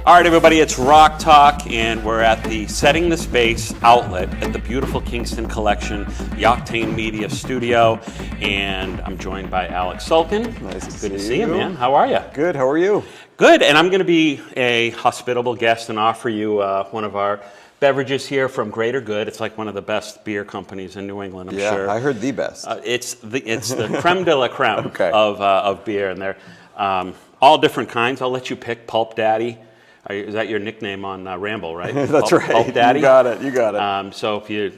All right, everybody, it's Rock Talk, and we're at the Setting the Space outlet at the beautiful Kingston Collection, the Octane Media Studio, and I'm joined by Alec Sulkin. Nice Good to see you, man. How are you? Good, how are you? Good, and I'm going to be a hospitable guest and offer you one of our beverages here from Greater Good. It's like one of the best beer companies in New England, I'm sure. Yeah, I heard the best. It's the creme de la creme Okay. of beer, and they're all different kinds. I'll let you pick. Pulp Daddy. Is that your nickname on Ramble, right? That's right. Pulp Daddy. You got it. So if you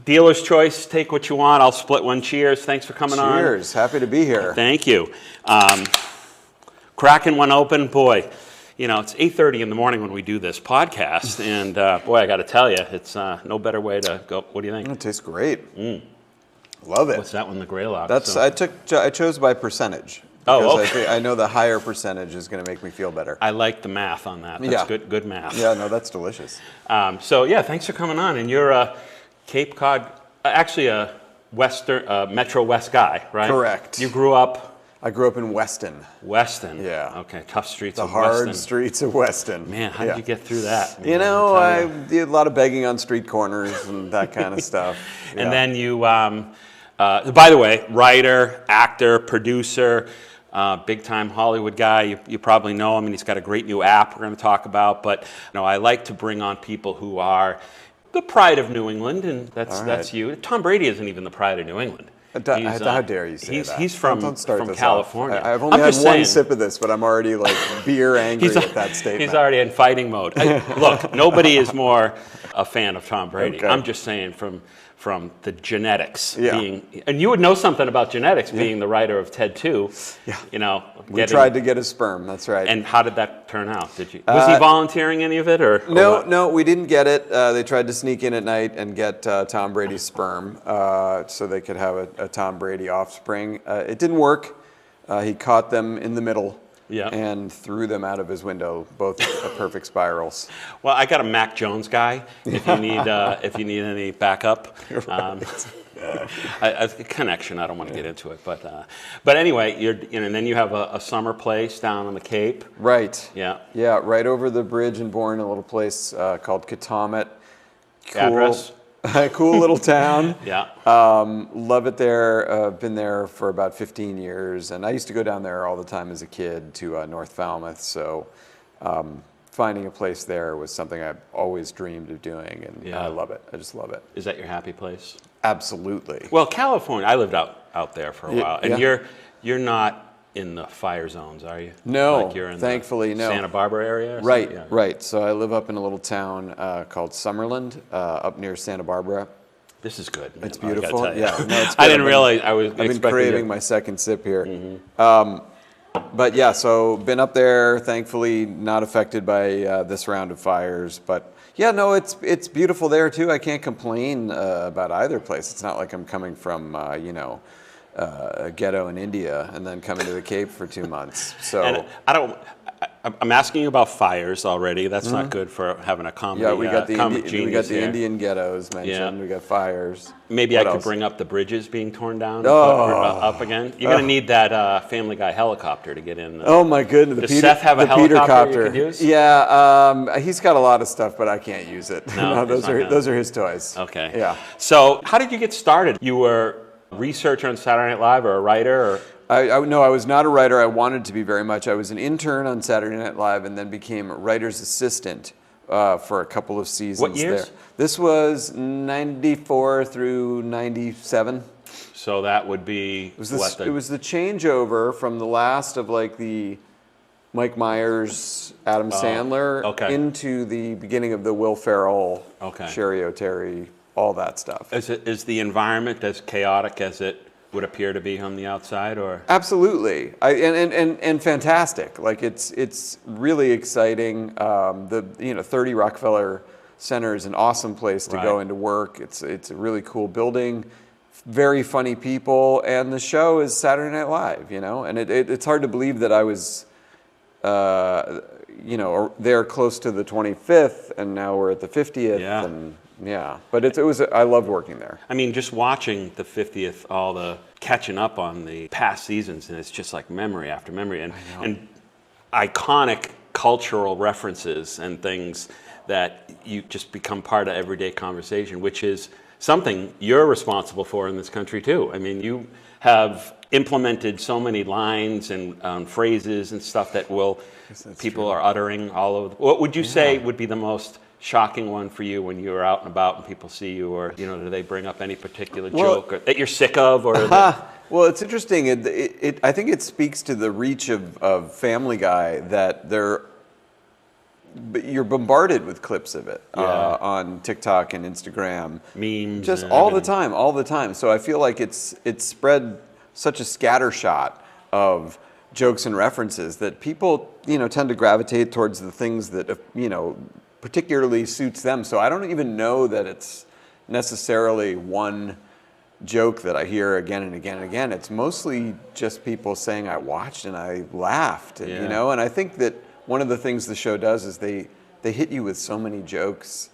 dealer's choice, take what you want. I'll split one. Cheers. Thanks for coming on. Cheers. Happy to be here. Thank you. Cracking one open, boy. It's 8:30 in the morning when we do this podcast, and boy, I got to tell you, it's no better way to go. What do you think? It tastes great. Love it. What's that one? The Greylock. I chose by percentage. Oh, because okay. I know the higher percentage is going to make me feel better. I like the math on that. That's good math. Yeah, no, that's delicious. Thanks for coming on. And you're a Cape Cod, actually a Western, Metro West guy, right? Correct. You grew up? I grew up in Weston. Weston. Yeah. Okay, tough streets the of Weston. hard streets of Weston. Man, how did you get through that? I did a lot of begging on street corners and that kind of stuff. Yeah. And then you, by the way, writer, actor, producer, big-time Hollywood guy. You probably know him, and he's got a great new app we're going to talk about. But I like to bring on people who are the pride of New England, and that's you. Tom Brady isn't even the pride of New England. How dare you say that? He's from California. I've only had one sip of this, but I'm already like beer angry at that statement. He's already in fighting mode. Look, nobody is more a fan of Tom Brady. Okay. I'm just saying from the genetics being, and you would know something about genetics being the writer of Ted 2. Yeah. We tried to get his sperm, that's right. And how did that turn out? Did you? Was he volunteering any of it, or? No, we didn't get it. They tried to sneak in at night and get Tom Brady's sperm so they could have a Tom Brady offspring. It didn't work. He caught them in the middle. Yeah. And threw them out of his window, both perfect spirals. Well, I got a Mac Jones guy. If you need any backup, a connection. I don't want to get into it, but anyway, and then you have a summer place down on the Cape. Right. Yeah. Yeah, right over the bridge in Bourne, a little place called Katomet. Cool. Address. Cool little town. Yeah. Love it there. Been there for about 15 years, and I used to go down there all the time as a kid to North Falmouth. So finding a place there was something I've always dreamed of doing, and I love it. I just love it. Is that your happy place? Absolutely. Well, California. I lived out there for a while, and yeah. you're not in the fire zones, are you? No, like you're in thankfully, the Santa Barbara area? Right, yeah. right. So I live up in a little town called Summerland, up near Santa Barbara. This is good. It's beautiful. Yeah, no, it's good. I didn't realize I was. I've been craving my second sip here. Mm-hmm. But yeah, so been up there. Thankfully, not affected by this round of fires. But yeah, no, it's beautiful there too. I can't complain about either place. It's not like I'm coming from a ghetto in India and then coming to the Cape for 2 months. So and I'm asking you about fires already. That's not good for having a comedy. Yeah, we got the here. Indian ghettos mentioned. Yeah. We got fires. Maybe what I could else? bring up the bridges being torn down and put up again. You're going to need that Family Guy helicopter to get in. Oh my goodness! Does Seth have a helicopter you could use? Yeah, he's got a lot of stuff, but I can't use it. No, those are his toys. Okay. Yeah. So how did you get started? You were a researcher on Saturday Night Live, or a writer, or? No, I was not a writer. I wanted to be very much. I was an intern on Saturday Night Live and then became a writer's assistant for a couple of seasons. What years? There. This was 94 through 97. So that would be it was the changeover from the last of like the Mike Myers, Adam Sandler into the beginning of the Will Ferrell, Sherry O'Terry, all that stuff. Is the environment as chaotic as it would appear to be on the outside, or? Absolutely, and fantastic. Like it's really exciting. The 30 Rockefeller Center is an awesome place to go into work. It's a really cool building, very funny people, and the show is Saturday Night Live, you know, and it's hard to believe that I was, you know, there close to the 25th, and now we're at the 50th, Yeah. and yeah, but it was I loved working there. I mean, just watching the 50th, all the catching up on the past seasons, and it's just like memory after memory, and iconic cultural references and things that you just become part of everyday conversation, which is something you're responsible for in this country too. I mean, you have implemented so many lines and phrases and stuff that people are uttering all over. What would you say would be the most shocking one for you when you're out and about and people see you, or you know, do they bring up any particular joke that you're sick of, or? Well, it's interesting. I think it speaks to the reach of Family Guy that you're bombarded with clips of it on TikTok and Instagram, memes, just all the time. So I feel like it's spread such a scattershot of jokes and references that people, you know, tend to gravitate towards the things that, you know, particularly suits them. So I don't even know that it's necessarily one joke that I hear again and again and again. It's mostly just people saying I watched and I laughed, and, you know. And I think that one of the things the show does is they hit you with so many jokes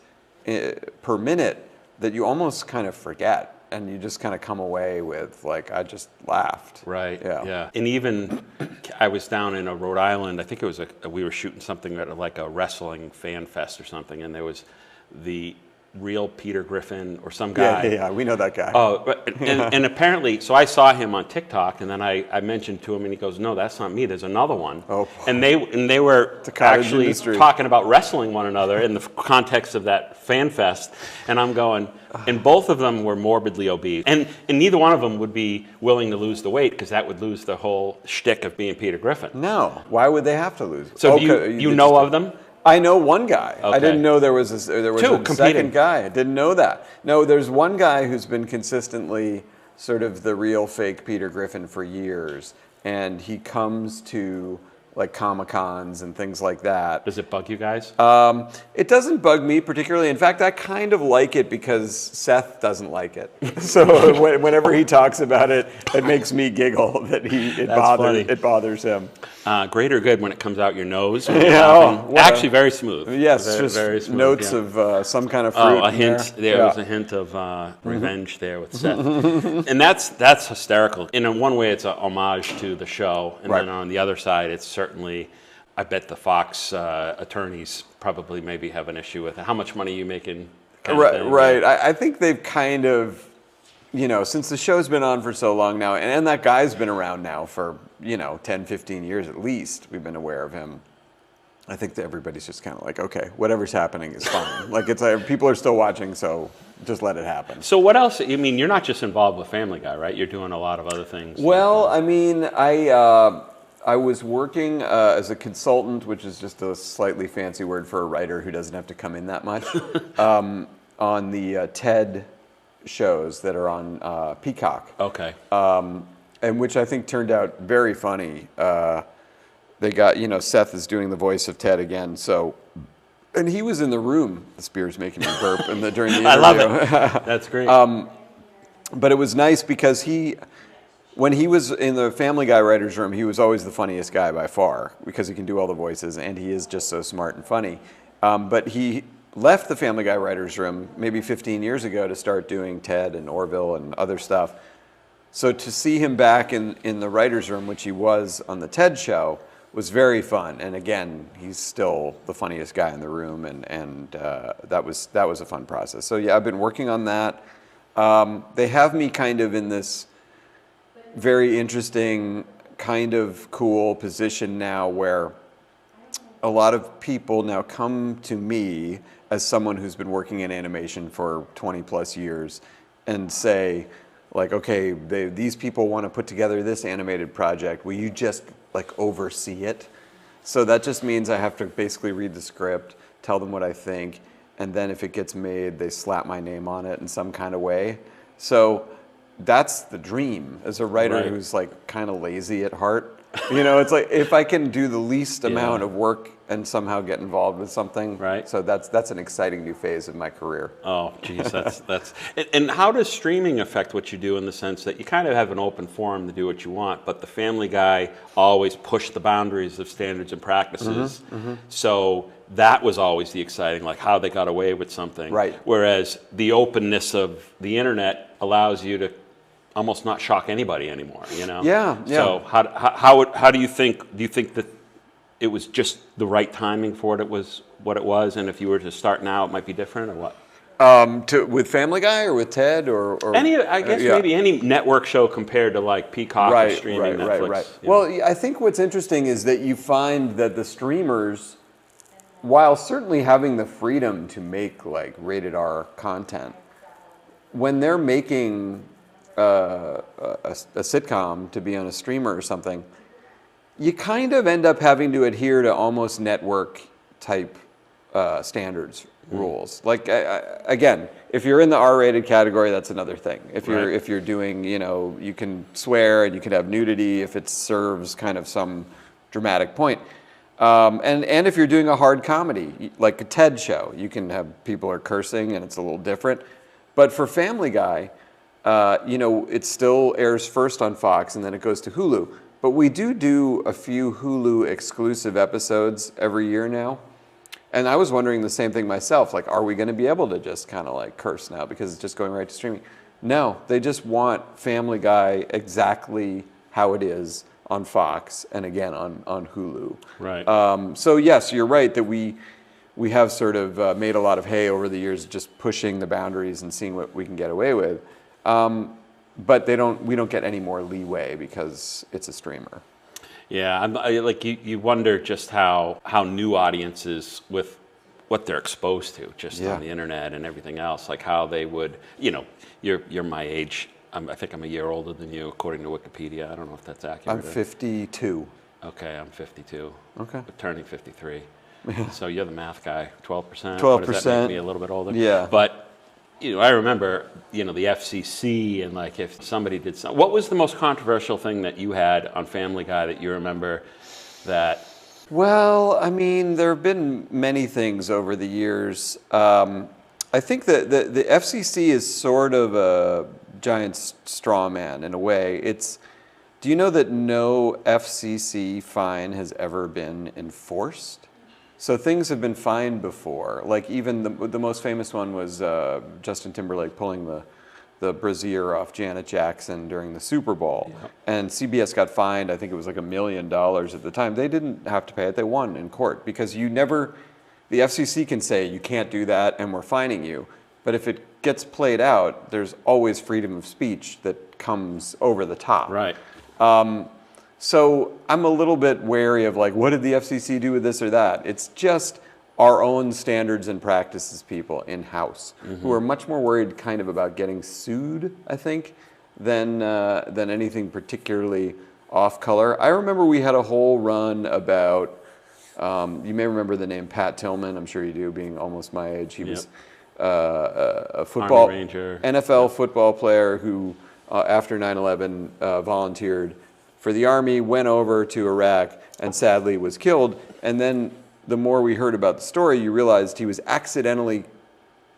per minute that you almost kind of forget, and you just kind of come away with like, I just laughed. Right. Yeah. Yeah. And even I was down in Rhode Island. I think it was we were shooting something at like a wrestling fan fest or something, and there was the real Peter Griffin or some guy. Yeah, we know that guy. Oh, and apparently, so I saw him on TikTok, and then I mentioned to him, and he goes, "No, that's not me. There's another one." Oh. And they were actually industry. talking about wrestling one another in the context of that fan fest, and I'm going, and both of them were morbidly obese, and neither one of them would be willing to lose the weight because that would lose the whole shtick of being Peter Griffin. No, why would they have to lose? So do you know of them? I know one guy. Okay. I didn't know there was a second guy. I didn't know that. No, there's one guy who's been consistently sort of the real fake Peter Griffin for years, and he comes to like Comic-Cons and things like that. Does it bug you guys? It doesn't bug me particularly. In fact, I kind of like it because Seth doesn't like it. So whenever he talks about it, it makes me giggle that it bothers him. Great or good when it comes out your nose? Actually, very smooth. Yes, very, just very smooth, notes of some kind of fruit. A hint. There was a hint of revenge there with Seth, and that's hysterical. In one way, it's a homage to the show, and then on the other side, it's certainly. I bet the Fox attorneys probably maybe have an issue with it. How much money are you making? Right. I think they've kind of, you know, since the show's been on for so long now, and that guy's been around now for, you know, 10, 15 years at least, we've been aware of him. I think that everybody's just kind of like, okay, whatever's happening is fine. Like, it's like, people are still watching, so just let it happen. So what else? I mean, you're not just involved with Family Guy, right? You're doing a lot of other things. Well, I mean, I was working as a consultant, which is just a slightly fancy word for a writer who doesn't have to come in that much, on the TED shows that are on Peacock. Okay. And which I think turned out very funny. They got, you know, Seth is doing the voice of Ted again, so, and he was in the room. The beer's making me burp during the interview. I love it. That's great. But it was nice because when he was in the Family Guy writer's room, he was always the funniest guy by far because he can do all the voices and he is just so smart and funny. But he left the Family Guy writer's room maybe 15 years ago to start doing Ted and Orville and other stuff. So to see him back in the writer's room, which he was on the TED show, was very fun. And again, he's still the funniest guy in the room, and that was a fun process. So yeah, I've been working on that. They have me kind of in this very interesting, kind of cool position now where a lot of people now come to me as someone who's been working in animation for 20 plus years and say, like, okay, these people want to put together this animated project. Will you just like oversee it? So that just means I have to basically read the script, tell them what I think, and then if it gets made, they slap my name on it in some kind of way. So that's the dream as a writer Right. who's like kind of lazy at heart. You know, it's like if I can do the least amount of work and somehow get involved with something. Right. So that's an exciting new phase of my career. Oh, geez, that's. And how does streaming affect what you do in the sense that you kind of have an open forum to do what you want, but the Family Guy always pushed the boundaries of standards and practices. So that was always the exciting, like how they got away with something. Right. Whereas the openness of the internet allows you to almost not shock anybody anymore. You know. Yeah. So how do you think? Do you think that it was just the right timing for it was what it was, and if you were to start now, it might be different, or what? With Family Guy or with Ted or Any, I guess maybe any network show compared to like Peacock or streaming Netflix. Right. You know. Well, I think what's interesting is that you find that the streamers, while certainly having the freedom to make like rated R content, when they're making a sitcom to be on a streamer or something, you kind of end up having to adhere to almost network type standards rules. Like again, if you're in the R-rated category, that's another thing. If you're doing, you know, you can swear and you can have nudity if it serves kind of some dramatic point. And if you're doing a hard comedy, like a TED show, you can have people are cursing and it's a little different. But for Family Guy, you know, it still airs first on Fox and then it goes to Hulu. But we do a few Hulu exclusive episodes every year now. And I was wondering the same thing myself, like, are we going to be able to just kind of like curse now because it's just going right to streaming? No, they just want Family Guy exactly how it is on Fox and again on Hulu. Right. So yes, you're right that we have sort of made a lot of hay over the years just pushing the boundaries and seeing what we can get away with. But we don't get any more leeway because it's a streamer. Yeah, like you wonder just how new audiences with what they're exposed to just on the internet and everything else, like how they would, you know, you're my age. I think I'm a year older than you according to Wikipedia. I don't know if that's accurate. I'm 52. Okay, I'm 52. Okay. But turning 53. So you're the math guy. 12%. 12%. What does that make me a little bit older? Yeah. But you know, I remember, you know, the FCC and like if somebody did something. What was the most controversial thing that you had on Family Guy that you remember that? Well, I mean, there have been many things over the years. I think that the FCC is sort of a giant straw man in a way. Do you know that no FCC fine has ever been enforced? So things have been fined before. Like even the most famous one was Justin Timberlake pulling the brassiere off Janet Jackson during the Super Bowl. Yeah. And CBS got fined, I think it was like $1 million at the time. They didn't have to pay it, they won in court because the FCC can say you can't do that and we're fining you. But if it gets played out, there's always freedom of speech that comes over the top. Right. So I'm a little bit wary of like, what did the FCC do with this or that? It's just our own standards and practices people in-house who are much more worried kind of about getting sued, I think, than anything particularly off-color. I remember we had a whole run about, you may remember the name Pat Tillman, I'm sure you do, being almost my age. He was a football, Army Ranger. NFL football player who, after 9/11, volunteered for the Army, went over to Iraq, and sadly was killed. And then the more we heard about the story, you realized he was accidentally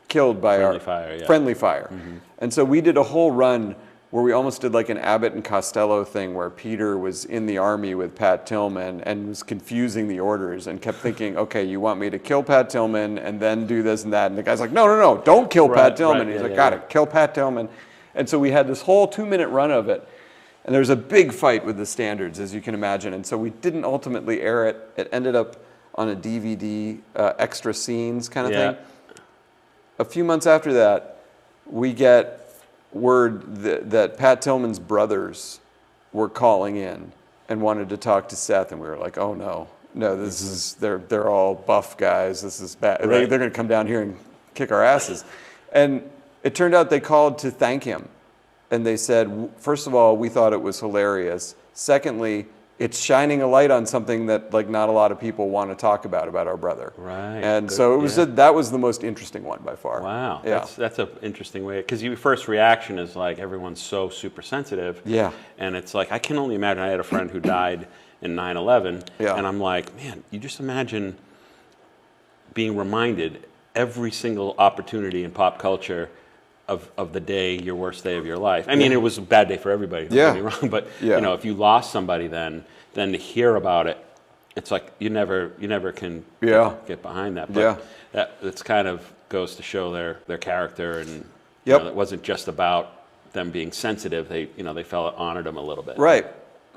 killed by friendly fire. And so we did a whole run where we almost did like an Abbott and Costello thing where Peter was in the Army with Pat Tillman and was confusing the orders and kept thinking, okay, you want me to kill Pat Tillman and then do this and that. And the guy's like, no, don't kill Pat Tillman. He's like, got it, kill Pat Tillman. And so we had this whole 2-minute run of it. And there was a big fight with the standards, as you can imagine. And so we didn't ultimately air it. It ended up on a DVD, extra scenes kind of thing. A few months after that, we get word that Pat Tillman's brothers were calling in and wanted to talk to Seth. And we were like, oh no, this is, they're all buff guys. This is bad. They're going to come down here and kick our asses. And it turned out they called to thank him. And they said, first of all, we thought it was hilarious. Secondly, it's shining a light on something that like not a lot of people want to talk about our brother. Right. And Good. so it was that was the most interesting one by far. Wow. Yeah. That's an interesting way, because your first reaction is like everyone's so super sensitive. Yeah. And it's like, I can only imagine. I had a friend who died in 9/11, Yeah. and I'm like, man, you just imagine being reminded every single opportunity in pop culture of the day, your worst day of your life. I mean, it was a bad day for everybody, don't get me wrong, but Yeah. you know, if you lost somebody then to hear about it, it's like you never can get behind that. But that's kind of goes to show their character, and you know, it wasn't just about them being sensitive. They felt it honored them a little bit. Right.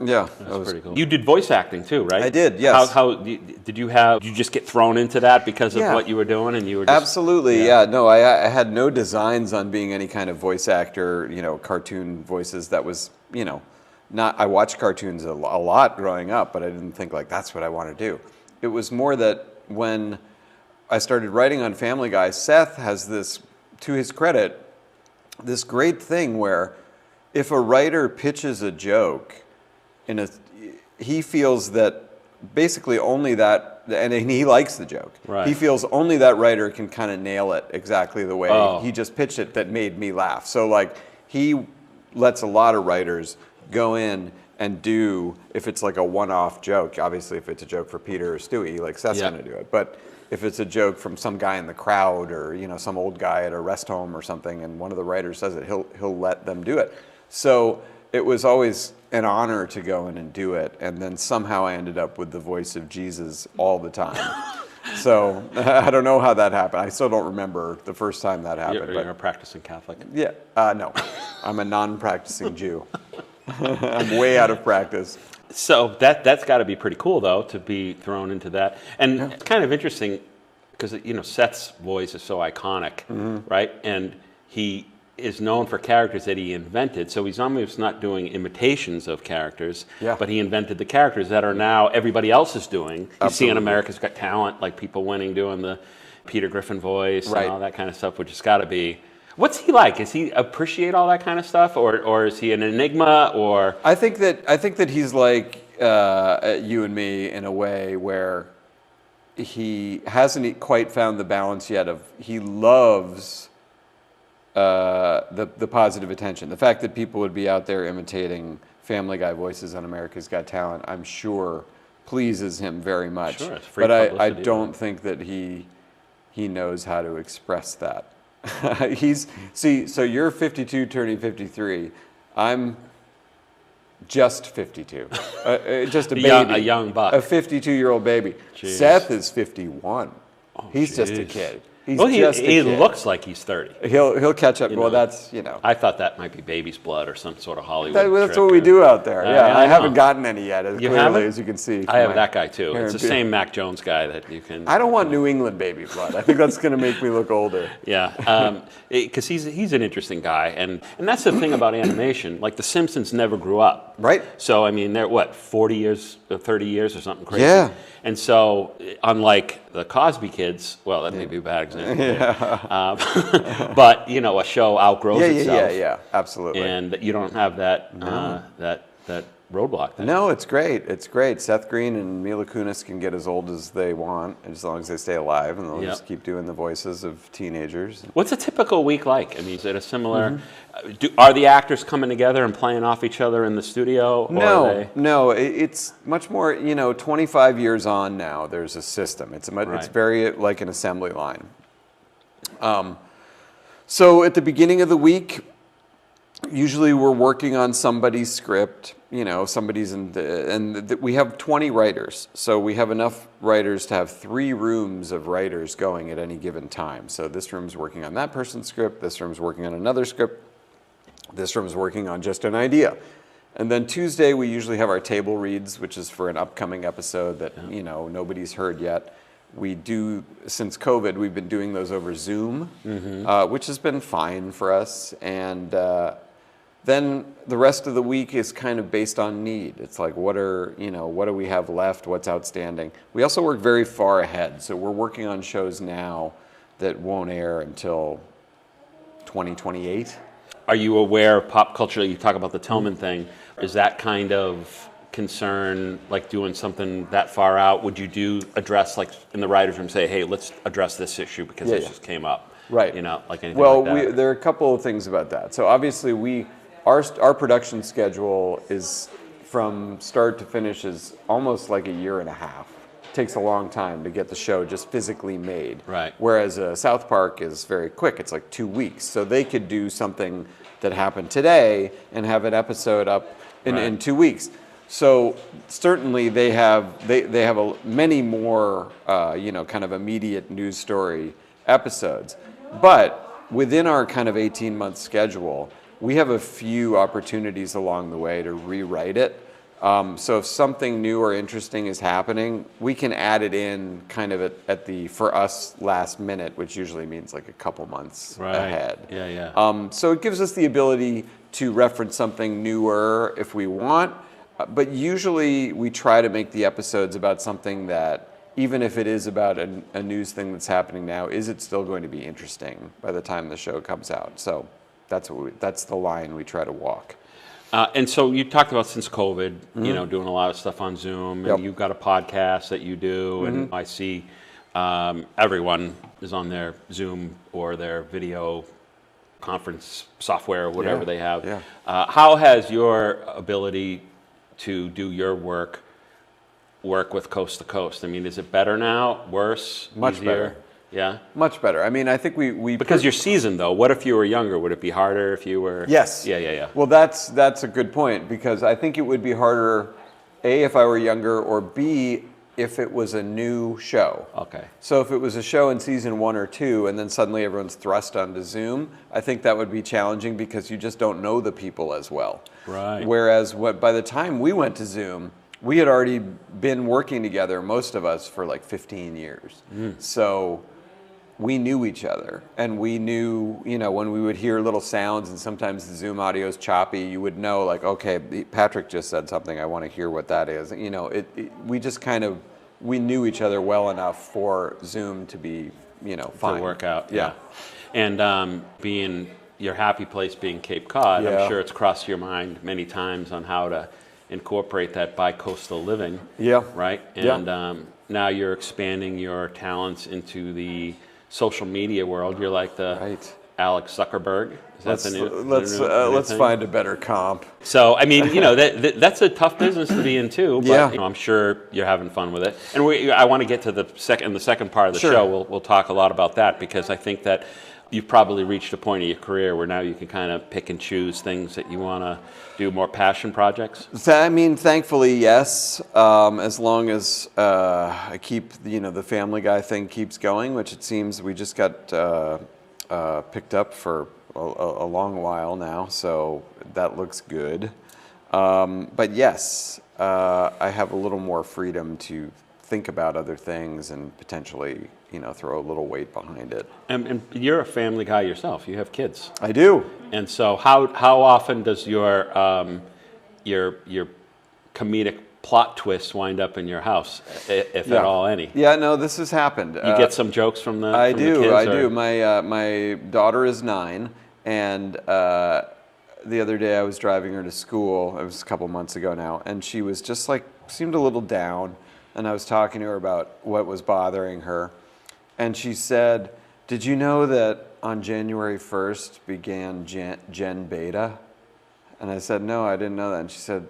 Yeah, that was pretty cool. You did voice acting too, right? I did, yes. How did you just get thrown into that because of what you were doing, and you were just, absolutely, yeah. No, I had no designs on being any kind of voice actor, cartoon voices. That was, not. I watched cartoons a lot growing up, but I didn't think like that's what I want to do. It was more that when I started writing on Family Guy, Seth has this, to his credit, this great thing where if a writer pitches a joke, he feels that basically only that, and he likes the joke. Right. He feels only that writer can kind of nail it exactly the way he just pitched it that made me laugh. So like he lets a lot of writers go in and do, if it's like a one-off joke, obviously if it's a joke for Peter or Stewie, like Seth's gonna do it. But if it's a joke from some guy in the crowd or some old guy at a rest home or something, and one of the writers says it, he'll let them do it. So it was always an honor to go in and do it, and then somehow I ended up with the voice of Jesus all the time. So I don't know how that happened. I still don't remember the first time that happened. You're a practicing Catholic. Yeah, no, I'm a non-practicing Jew. I'm way out of practice. So that's got to be pretty cool, though, to be thrown into that. And it's kind of interesting because Seth's voice is so iconic, right? And he is known for characters that he invented, so he's almost not doing imitations of characters, but he invented the characters that are now everybody else is doing. You see in America's Got Talent, like people winning doing the Peter Griffin voice and all that kind of stuff, which has got to be. What's he like? Does he appreciate all that kind of stuff, or is he an enigma? Or I think that he's like you and me in a way where he hasn't quite found the balance yet of he loves the positive attention. The fact that people would be out there imitating Family Guy voices on America's Got Talent, I'm sure pleases him very much. Sure, it's free but I publicity, don't think that he knows how to express that. So you're 52 turning 53. I'm just 52. Just a baby. A young buck. A 52-year-old baby. Jeez. Seth is 51. He's just a kid. He looks like he's 30. He'll catch up. Well, that's I thought that might be baby's blood or some sort of Hollywood. That's what we do out there. I haven't gotten any yet. You clearly, haven't? as you can see. I have that guy too. It's the same Mac Jones guy that you can. I don't want New England baby blood. I think that's going to make me look older. Yeah, because he's an interesting guy, and that's the thing about animation. Like the Simpsons never grew up, right? So I mean, they're 40 years, 30 years, or something crazy. Yeah. And so, unlike the Cosby Kids, well, that may be a bad example. Yeah. But a show outgrows itself. Yeah, absolutely. And you don't have that that roadblock. No, it's great. It's great. Seth Green and Mila Kunis can get as old as they want, as long as they stay alive, and they'll just keep doing the voices of teenagers. What's a typical week like? I mean, is it a similar? Are the actors coming together and playing off each other in the studio? Or No. It's much more. 25 years on now, there's a system. It's very like an assembly line. So at the beginning of the week, usually we're working on somebody's script. Somebody's we have 20 writers. So we have enough writers to have 3 rooms of writers going at any given time. So this room's working on that person's script. This room's working on another script. This room's working on just an idea. And then Tuesday, we usually have our table reads, which is for an upcoming episode that, nobody's heard yet. We do, since COVID, we've been doing those over Zoom, which has been fine for us. And then the rest of the week is kind of based on need. It's like, what do we have left? What's outstanding? We also work very far ahead. So we're working on shows now that won't air until 2028. Are you aware of pop culture? You talk about the Tillman thing. Is that kind of concern, like doing something that far out? Would you address, like in the writer's room, say, hey, let's address this issue because this just came up? Right. You know, like anything Well, like that? there are a couple of things about that. So obviously our production schedule is from start to finish is almost like a year and a half. It takes a long time to get the show just physically made. Right. Whereas South Park is very quick. It's like 2 weeks. So they could do something that happened today and have an episode up in 2 weeks. So certainly they have many more kind of immediate news story episodes. But within our kind of 18-month schedule, we have a few opportunities along the way to rewrite it. So if something new or interesting is happening, we can add it in kind of at the, for us, last minute, which usually means like a couple months ahead. Yeah. So it gives us the ability to reference something newer if we want, but usually we try to make the episodes about something that, even if it is about a news thing that's happening now, is it still going to be interesting by the time the show comes out? So that's the line we try to walk. And so you talked about since COVID, you know, doing a lot of stuff on Zoom, and you've got a podcast that you do, and I see everyone is on their Zoom or their video conference software or whatever they have. Yeah. How has your ability to do your work with Coast to Coast? I mean, is it better now, worse, Much easier? better. Yeah? Much better. I mean, I think we Because you're seasoned, though. What if you were younger? Would it be harder if you were... Yes. Yeah. Well, that's a good point, because I think it would be harder, A, if I were younger, or B, if it was a new show. Okay. So if it was a show in season 1 or 2, and then suddenly everyone's thrust onto Zoom, I think that would be challenging because you just don't know the people as well. Right. Whereas by the time we went to Zoom, we had already been working together, most of us, for like 15 years. So we knew each other, and we knew, you know, when we would hear little sounds and sometimes the Zoom audio is choppy, you would know, like, okay, Patrick just said something, I want to hear what that is. You know, we just kind of, we knew each other well enough for Zoom to be, you know, fine. To work out, Yeah. And being your happy place being Cape Cod, Yeah. I'm sure it's crossed your mind many times on how to incorporate that bi-coastal living. Yeah. Right? And now you're expanding your talents into the social media world. You're like the Alec Zuckerberg. Is that the new? Let's find a better comp. So I mean, you know, that's a tough business to be in too. But you know, I'm sure you're having fun with it. And I want to get to the second part of the show. We'll talk a lot about that, because I think that you've probably reached a point in your career where now you can kind of pick and choose things that you want to do, more passion projects. I mean, thankfully, yes. As long as I keep, you know, the Family Guy thing keeps going, which it seems we just got picked up for a long while now, so that looks good. But yes, I have a little more freedom to think about other things and potentially, you know, throw a little weight behind it. And you're a family guy yourself. You have kids. I do. And so how often does your comedic plot twist wind up in your house, if at all any? Yeah, no, this has happened. You get some jokes from the I from do. the kids, I do. My daughter is 9, and the other day I was driving her to school. It was a couple months ago now, and she was just like, seemed a little down. And I was talking to her about what was bothering her. And she said, did you know that on January 1st began Gen Beta? And I said, no, I didn't know that. And she said,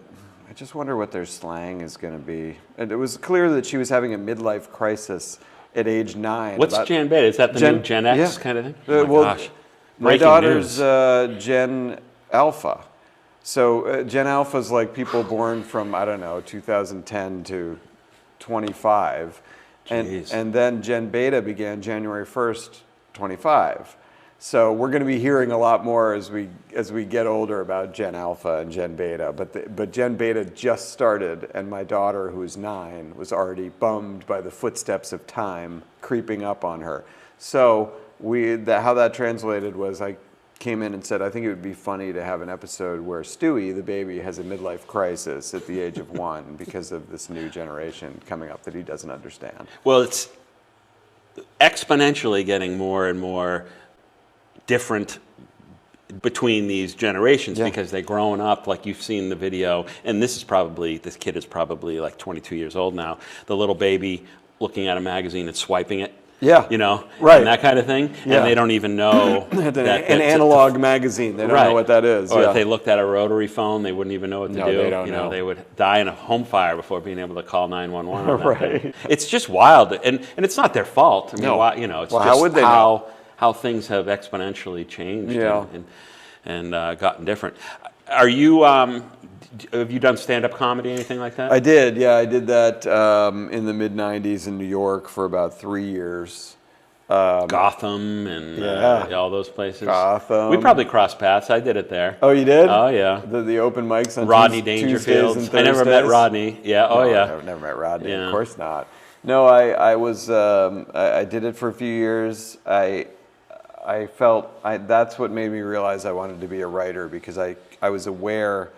I just wonder what their slang is going to be. And it was clear that she was having a midlife crisis at age 9. What's Gen Beta? Is that the new Gen X kind of thing? Oh my gosh. My Breaking daughter's news. Gen Alpha. So Gen Alpha is like people born from, I don't know, 2010 to 25. And then Gen Beta began January 1st, 25. So we're going to be hearing a lot more as we get older about Gen Alpha and Gen Beta. But Gen Beta just started, and my daughter, who's 9, was already bummed by the footsteps of time creeping up on her. So how that translated was, I came in and said, I think it would be funny to have an episode where Stewie, the baby, has a midlife crisis at the age of 1 because of this new generation coming up that he doesn't understand. Well, it's exponentially getting more and more different between these generations Yeah. because they're growing up, like you've seen the video, and this kid is probably like 22 years old now, the little baby looking at a magazine and swiping it. Yeah. You know, Right. and that kind of thing, Yeah. and they don't even know an that analog magazine. They don't know what that is. Or yeah. if they looked at a rotary phone, they wouldn't even know what to do. They don't you know. They would die in a home fire before being able to call 911. on that Right. thing. It's just wild, and it's not their fault. I mean, No. It's Well, just how would they know? how things have exponentially changed Yeah. and gotten different. Are you? Have you done stand-up comedy, anything like that? I did. Yeah, I did that in the mid '90s in New York for about 3 years. Gotham and Yeah. all those places. Gotham. We probably crossed paths. I did it there. Oh, you did? Oh yeah. The open mics on Rodney Tuesdays Dangerfield. and I never met Thursdays? Rodney. Yeah. Oh No, yeah. I've never met Rodney. Yeah. Of course not. No, I was I did it for a few years. I felt that's what made me realize I wanted to be a writer, because I was aware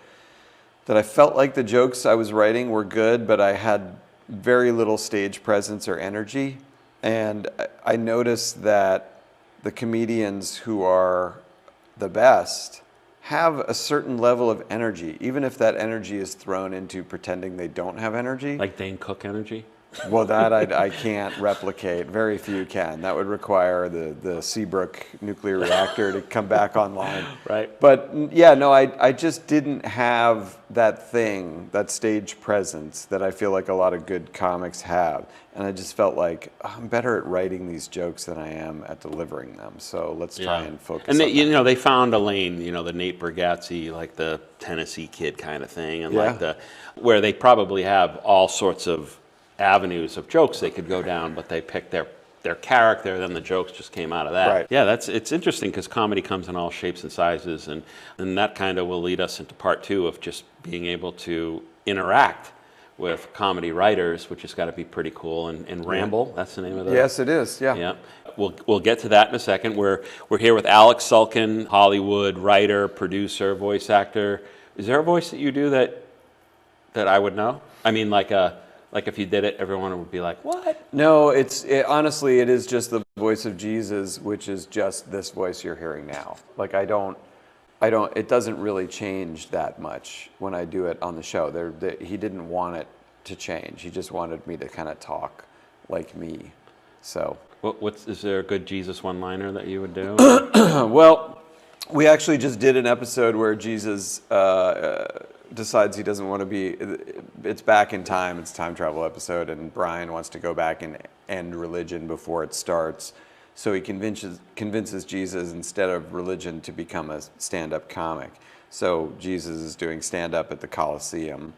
that I felt like the jokes I was writing were good, but I had very little stage presence or energy. And I noticed that the comedians who are the best have a certain level of energy, even if that energy is thrown into pretending they don't have energy. Like Dane Cook energy. Well, that I can't replicate. Very few can. That would require the Seabrook nuclear reactor to come back online. Right. But yeah, no, I just didn't have that thing, that stage presence that I feel like a lot of good comics have. And I just felt like I'm better at writing these jokes than I am at delivering them. So let's try and focus And on that. they found a lane, the Nate Bargatze, like the Tennessee Kid kind of thing, and Yeah. where they probably have all sorts of avenues of jokes they could go down, but they picked their character, then the jokes just came out of that. Right. Yeah, it's interesting because comedy comes in all shapes and sizes, and that kind of will lead us into part 2 of just being able to interact with comedy writers, which has got to be pretty cool. And Ramble, that's the name of the... Yes, it is. Yeah. Yeah. We'll get to that in a second. We're here with Alec Sulkin, Hollywood writer, producer, voice actor. Is there a voice that you do that I would know? I mean, like if you did it, everyone would be like, "What?" No, honestly, it is just the voice of Jesus, which is just this voice you're hearing now. Like it doesn't really change that much when I do it on the show. He didn't want it to change. He just wanted me to kind of talk like me. So. Is there a good Jesus one-liner that you would do? Well, we actually just did an episode where Jesus decides he doesn't want to be. It's back in time. It's a time travel episode, and Brian wants to go back and end religion before it starts. So he convinces Jesus, instead of religion, to become a stand-up comic. So Jesus is doing stand-up at the Colosseum.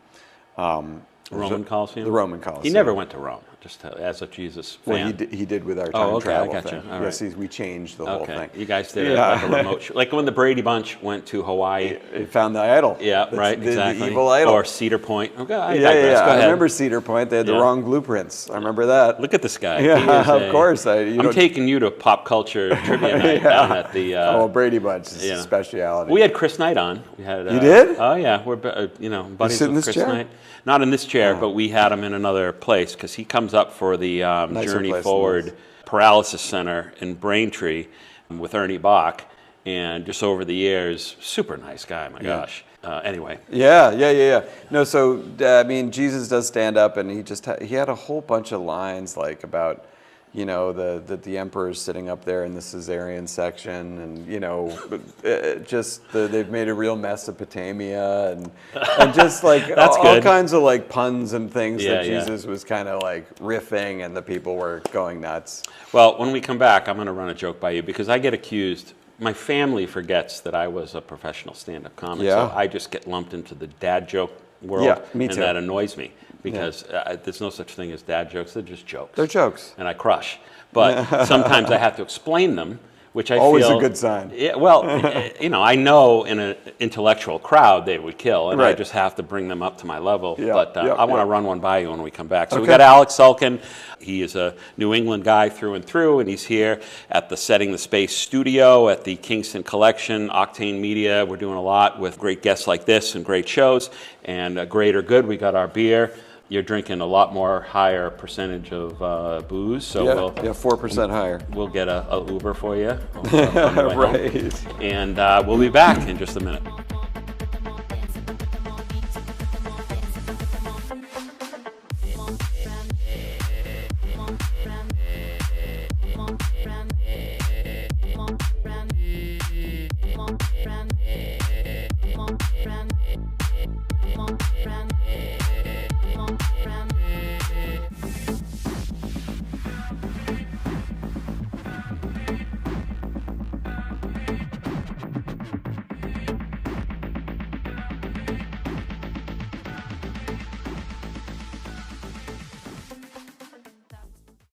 Roman Coliseum? The Roman Coliseum. He never went to Rome, just as a Jesus fan. Well, he did with our time travel I gotcha. thing. All yes, right. we changed the whole thing. You guys did it like a remote show. Like when the Brady Bunch went to Hawaii. He found the idol. Yeah, right, exactly. The evil idol. Or Cedar Point. Okay, I Yeah. digress. Go I ahead. remember Cedar Point. They had the wrong blueprints. I remember that. Look at this guy. Yeah, He is of course. I'm taking you to pop culture trivia night down at the... Brady Bunch is a speciality. We had Chris Knight on. We had, You did? Oh, yeah. We're buddies sit in with this Chris chair? Knight. Not in this chair, but we had him in another place because he comes up for the Journey place, Forward nice. Paralysis Center in Braintree with Ernie Bach. And just over the years, super nice guy, my gosh. Anyway. Yeah. No, so, I mean, Jesus does stand up, and he had a whole bunch of lines, like, about, the emperor's sitting up there in the Caesarean section, and, they've made a real Mesopotamia, and just, like, all kinds of, like, puns and things that Jesus was kind of, like, riffing, and the people were going nuts. Well, when we come back, I'm going to run a joke by you, because I get accused... My family forgets that I was a professional stand-up comic, so I just get lumped into the dad joke world, me too. And that annoys me because there's no such thing as dad jokes. They're just jokes. They're jokes. And I crush. But sometimes I have to explain them, which I Always feel... a good sign. Yeah, well, I know in an intellectual crowd they would kill, and I just have to bring them up to my level. But I want to run one by you when we come back. So we got Alec Sulkin. He is a New England guy through and through, and he's here at the Setting the Space studio at the Kingston Collection, Octane Media. We're doing a lot with great guests like this and great shows. And Greater Good, we got our beer. you're drinking a lot more higher percentage of booze. So Yeah, 4% higher. we'll get a Uber for you. On the way home. Right. And we'll be back in just a minute.